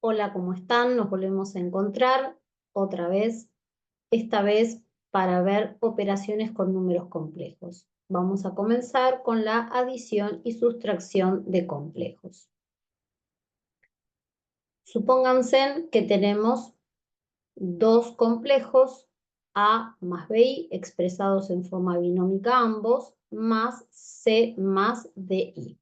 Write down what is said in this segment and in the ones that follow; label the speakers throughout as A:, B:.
A: Hola, ¿cómo están? Nos volvemos a encontrar otra vez, esta vez para ver operaciones con números complejos. Vamos a comenzar con la adición y sustracción de complejos. Supónganse que tenemos dos complejos A más BI expresados en forma binómica ambos, más C más DI.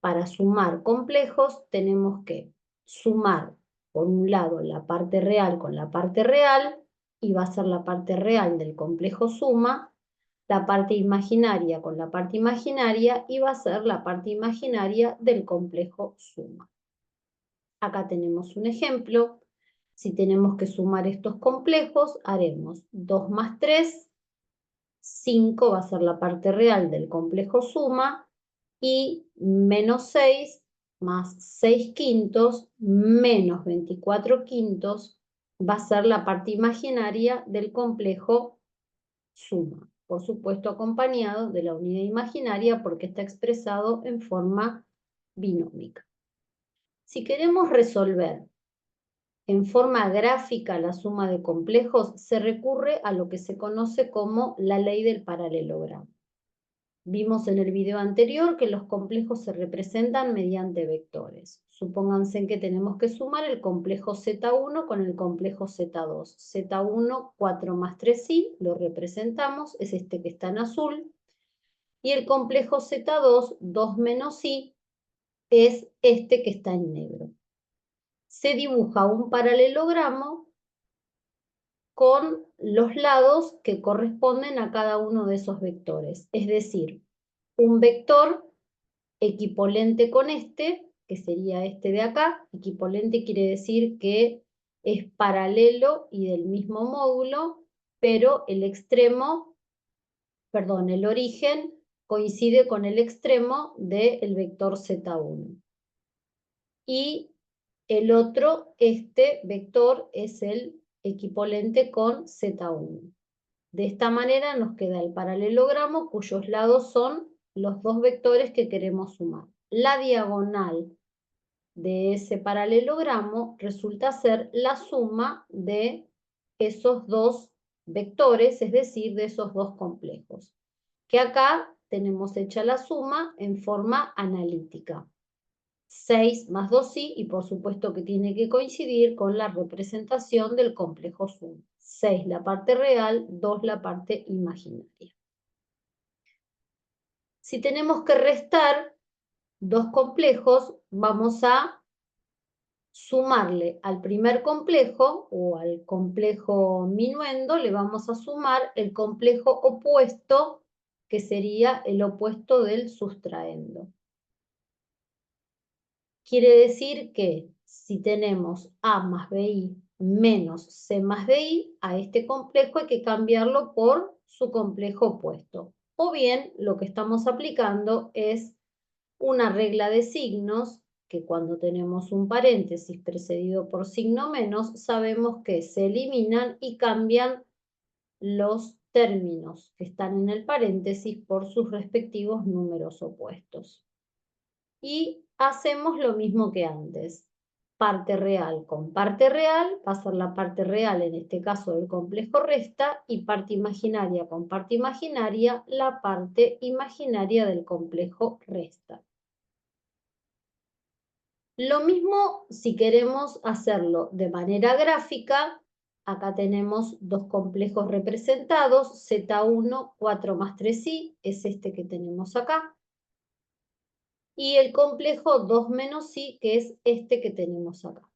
A: Para sumar complejos tenemos que sumar, por un lado, la parte real con la parte real, y va a ser la parte real del complejo suma, la parte imaginaria con la parte imaginaria, y va a ser la parte imaginaria del complejo suma. Acá tenemos un ejemplo. Si tenemos que sumar estos complejos, haremos 2 más 3, 5 va a ser la parte real del complejo suma, y menos 6 más 6 quintos menos 24 quintos va a ser la parte imaginaria del complejo suma. Por supuesto, acompañado de la unidad imaginaria porque está expresado en forma binómica. Si queremos resolver en forma gráfica la suma de complejos, se recurre a lo que se conoce como la ley del paralelogramo. Vimos en el video anterior que los complejos se representan mediante vectores. Supónganse que tenemos que sumar el complejo Z1 con el complejo Z2. Z1, 4 más 3i, lo representamos, es este que está en azul. Y el complejo Z2, 2 menos i, es este que está en negro. Se dibuja un paralelogramo con los lados que corresponden a cada uno de esos vectores. Es decir, un vector equipolente con este, que sería este de acá. Equipolente quiere decir que es paralelo y del mismo módulo, pero el extremo, perdón, el origen coincide con el extremo del vector Z1. Y el otro, este vector, es el equipolente con Z1. De esta manera nos queda el paralelogramo cuyos lados son los dos vectores que queremos sumar. La diagonal de ese paralelogramo resulta ser la suma de esos dos vectores, es decir, de esos dos complejos. Que acá tenemos hecha la suma en forma analítica. 6 más 2i, y por supuesto que tiene que coincidir con la representación del complejo suma. 6 la parte real, 2 la parte imaginaria. Si tenemos que restar dos complejos, vamos a sumarle al primer complejo o al complejo minuendo, le vamos a sumar el complejo opuesto, que sería el opuesto del sustraendo. Quiere decir que si tenemos A más BI menos C más DI, a este complejo hay que cambiarlo por su complejo opuesto. O bien, lo que estamos aplicando es una regla de signos, que cuando tenemos un paréntesis precedido por signo menos, sabemos que se eliminan y cambian los términos que están en el paréntesis por sus respectivos números opuestos. Y hacemos lo mismo que antes. Parte real con parte real, va a ser la parte real, en este caso del complejo resta, y parte imaginaria con parte imaginaria, la parte imaginaria del complejo resta. Lo mismo si queremos hacerlo de manera gráfica. Acá tenemos dos complejos representados, Z1, 4 más 3i, es este que tenemos acá, y el complejo 2 menos i, que es este que tenemos acá.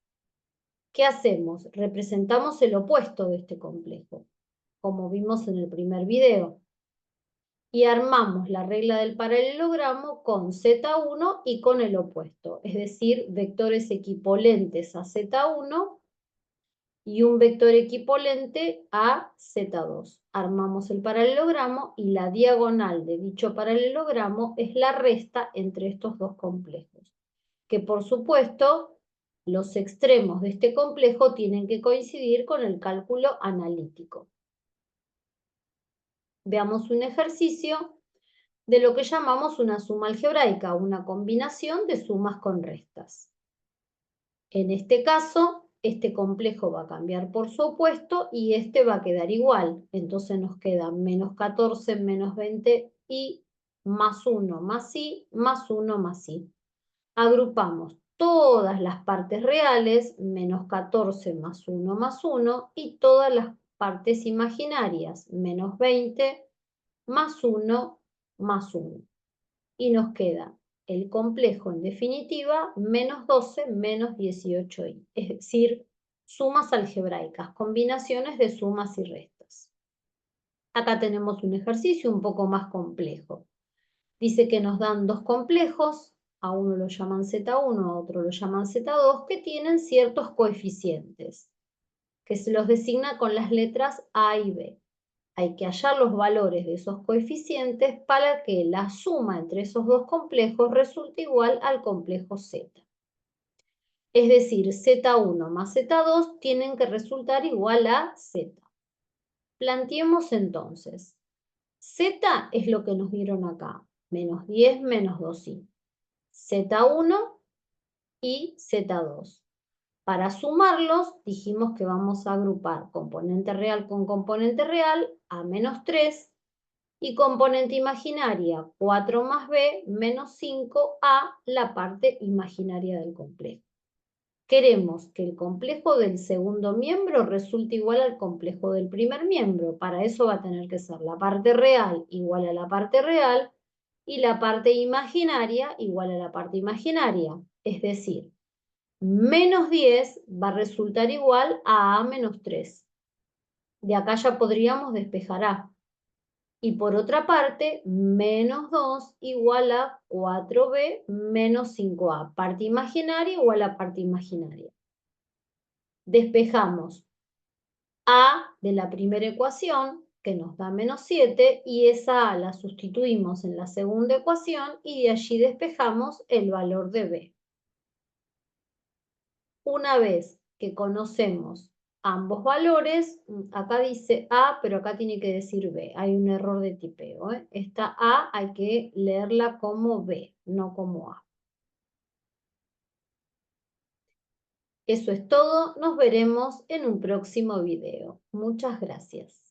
A: ¿Qué hacemos? Representamos el opuesto de este complejo, como vimos en el primer video, y armamos la regla del paralelogramo con Z1 y con el opuesto, es decir, vectores equipolentes a Z1 y un vector equipolente a Z2. Armamos el paralelogramo y la diagonal de dicho paralelogramo es la resta entre estos dos complejos, que por supuesto los extremos de este complejo tienen que coincidir con el cálculo analítico. Veamos un ejercicio de lo que llamamos una suma algebraica, una combinación de sumas con restas. En este caso, este complejo va a cambiar por su opuesto y este va a quedar igual. Entonces nos queda menos 14, menos 20 y más 1 más i, más 1 más i. Agrupamos todas las partes reales, menos 14 más 1, y todas las partes imaginarias, menos 20 más 1 más 1. Y nos queda el complejo, en definitiva, menos 12 menos 18i. Es decir, sumas algebraicas, combinaciones de sumas y restas. Acá tenemos un ejercicio un poco más complejo. Dice que nos dan dos complejos, a uno lo llaman Z1, a otro lo llaman Z2, que tienen ciertos coeficientes, que se los designa con las letras A y B. Hay que hallar los valores de esos coeficientes para que la suma entre esos dos complejos resulte igual al complejo Z. Es decir, Z1 más Z2 tienen que resultar igual a Z. Planteemos entonces. Z es lo que nos dieron acá, menos 10 menos 2i. Z1 y Z2. Para sumarlos, dijimos que vamos a agrupar componente real con componente real a menos 3 y componente imaginaria 4 más b menos 5 a la parte imaginaria del complejo. Queremos que el complejo del segundo miembro resulte igual al complejo del primer miembro. Para eso va a tener que ser la parte real igual a la parte real y la parte imaginaria igual a la parte imaginaria. Es decir, menos 10 va a resultar igual a menos 3. De acá ya podríamos despejar a. Y por otra parte, menos 2 igual a 4b menos 5a. Parte imaginaria igual a parte imaginaria. Despejamos a de la primera ecuación, que nos da menos 7, y esa a la sustituimos en la segunda ecuación y de allí despejamos el valor de b. Una vez que conocemos ambos valores, acá dice A, pero acá tiene que decir B. Hay un error de tipeo. Esta A hay que leerla como B, no como A. Eso es todo. Nos veremos en un próximo video. Muchas gracias.